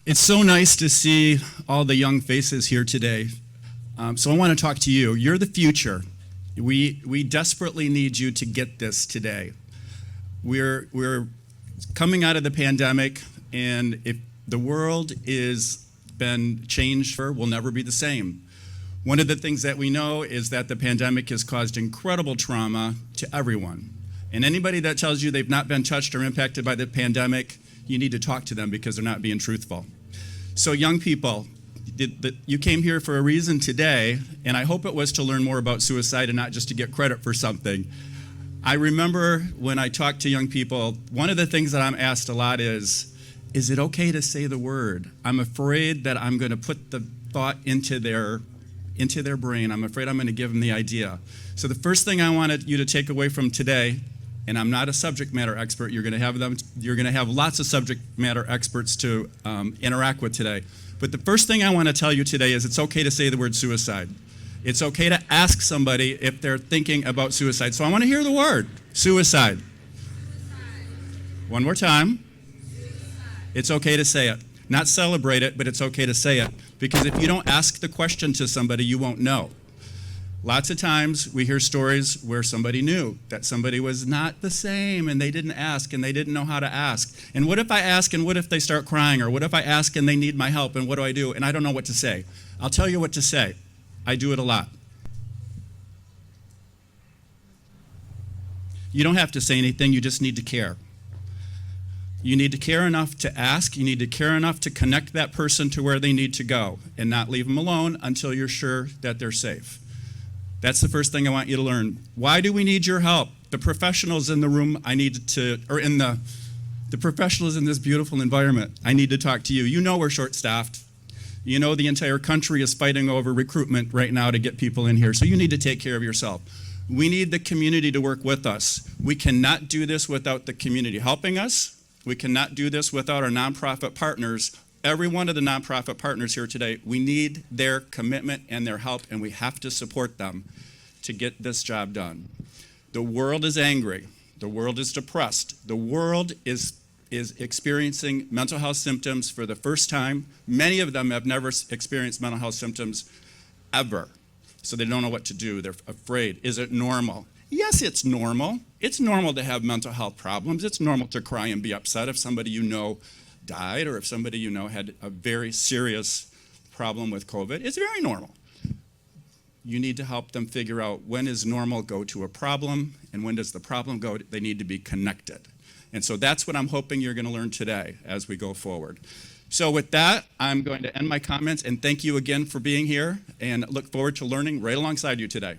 It's so nice to see all the young faces here today. So I want to talk to you. You're the future. We desperately need you to get this today. We're coming out of the pandemic, and if the world is been changed, will never be the same. One of the things that we know is that the pandemic has caused incredible trauma to everyone. And anybody that tells you they've not been touched or impacted by the pandemic, you need to talk to them because they're not being truthful. So young people, you came here for a reason today, and I hope it was to learn more about suicide and not just to get credit for something. I remember when I talk to young people, one of the things that I'm asked a lot is it okay to say the word? I'm afraid that I'm going to put the thought into their brain. I'm afraid I'm going to give them the idea. So the first thing I wanted you to take away from today, and I'm not a subject matter expert, you're going to have lots of subject matter experts to interact with today. But the first thing I want to tell you today is it's okay to say the word suicide. It's okay to ask somebody if they're thinking about suicide. So I want to hear the word, suicide. One more time. It's okay to say it. Not celebrate it, but it's okay to say it. Because if you don't ask the question to somebody, you won't know. Lots of times we hear stories where somebody knew that somebody was not the same and they didn't ask and they didn't know how to ask. And what if I ask and what if they start crying? Or what if I ask and they need my help and what do I do? And I don't know what to say. I'll tell you what to say. I do it a lot. You don't have to say anything, you just need to care. You need to care enough to ask. You need to care enough to connect that person to where they need to go and not leave them alone until you're sure that they're safe. That's the first thing I want you to learn. Why do we need your help? The professionals in the room, the professionals in this beautiful environment, I need to talk to you. You know we're short-staffed. You know the entire country is fighting over recruitment right now to get people in here, so you need to take care of yourself. We need the community to work with us. We cannot do this without the community helping us. We cannot do this without our nonprofit partners. Every one of the nonprofit partners here today, we need their commitment and their help, and we have to support them to get this job done. The world is angry. The world is depressed. The world is experiencing mental health symptoms for the first time. Many of them have never experienced mental health symptoms ever, so they don't know what to do. They're afraid. Is it normal? Yes, it's normal. It's normal to have mental health problems. It's normal to cry and be upset if somebody you know died or if somebody you know had a very serious problem with COVID. It's very normal. You need to help them figure out when is normal go to a problem and when does the problem go, they need to be connected. And so that's what I'm hoping you're going to learn today as we go forward. So with that, I'm going to end my comments and thank you again for being here and look forward to learning right alongside you today.